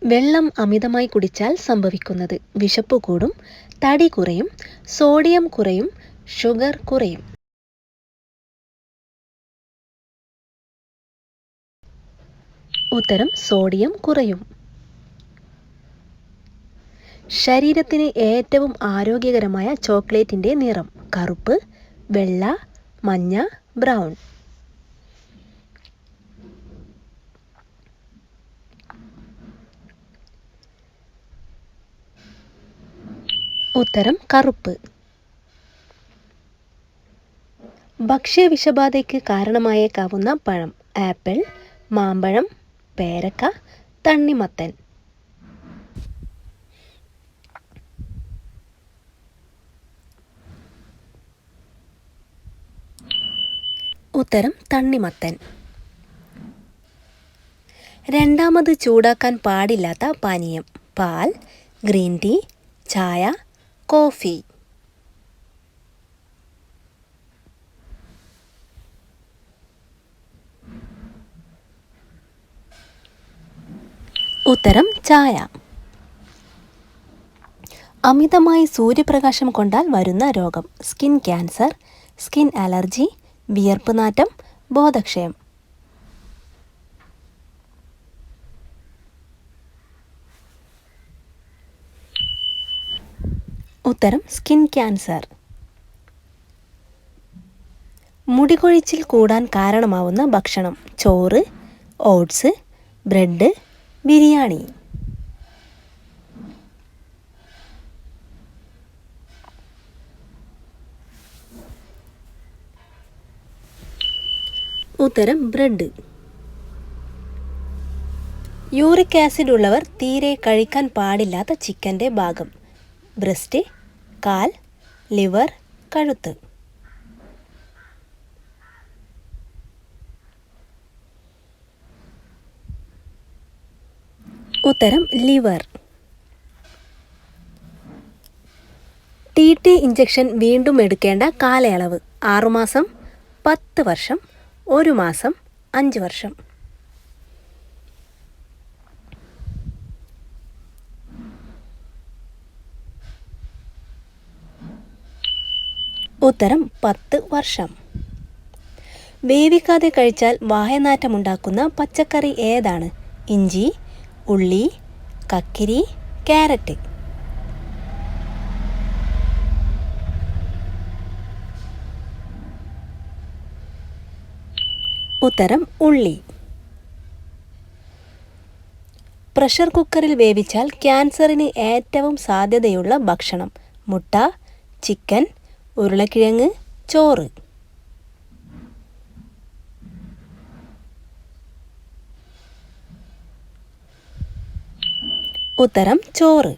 വെള്ളം അമിതമായി കുടിച്ചാൽ സംഭവിക്കുന്നത് വിശപ്പ് കൂടും, തടി കുറയും, സോഡിയം കുറയും, ഷുഗർ കുറയും. ഉത്തരം സോഡിയം കുറയും. ശരീരത്തിന് ഏറ്റവും ആരോഗ്യകരമായ ചോക്ലേറ്റിന്റെ നിറം കറുപ്പ്, വെള്ള, മഞ്ഞ, ബ്രൗൺ. ഉത്തരം കറുപ്പ്. ഭക്ഷ്യവിഷബാധയ്ക്ക് കാരണമായേക്കാവുന്ന പഴം ആപ്പിൾ, മാമ്പഴം, പേരക്ക, തണ്ണിമത്തൻ. ഉത്തരം തണ്ണിമത്തൻ. രണ്ടാമത് ചൂടാക്കാൻ പാടില്ലാത്ത പാനീയം പാൽ, ഗ്രീൻ ടീ, ചായ, കോഫി. ഉത്തരം ചായ. അമിതമായി സൂര്യപ്രകാശം കൊണ്ടാൽ വരുന്ന രോഗം സ്കിൻ ക്യാൻസർ, സ്കിൻ അലർജി, വിയർപ്പ് നാറ്റം, ബോധക്ഷയം. ഉത്തരം സ്കിൻ ക്യാൻസർ. മുടികൊഴിച്ചിൽ കൂടാൻ കാരണമാവുന്ന ഭക്ഷണം ചോറ്, ഓട്സ്, ബ്രെഡ്, ബിരിയാണി. ഉത്തരം ബ്രെഡ്. യൂറിക് ആസിഡ് ഉള്ളവർ തീരെ കഴിക്കാൻ പാടില്ലാത്ത ചിക്കൻ്റെ ഭാഗം ബ്രസ്റ്റ്, കാൽ, ലിവർ, കഴുത്ത്. ഉത്തരം ലിവർ. ടി ഇഞ്ചക്ഷൻ വീണ്ടും എടുക്കേണ്ട കാലയളവ് 6 മാസം, 10 വർഷം, 1 മാസം, 5 വർഷം. ഉത്തരം 10 വർഷം. വേവിക്കാതെ കഴിച്ചാൽ വായനാറ്റമുണ്ടാക്കുന്ന പച്ചക്കറി ഏതാണ്? ഇഞ്ചി, ഉള്ളി, കക്കിരി, ക്യാരറ്റ്. ഉത്തരം ഉള്ളി. പ്രഷർ കുക്കറിൽ വേവിച്ചാൽ ക്യാൻസറിന് ഏറ്റവും സാധ്യതയുള്ള ഭക്ഷണം മുട്ട, ചിക്കൻ, ഉരുളക്കിഴങ്ങ്, ചോറ്. ഉത്തരം ചോറ്.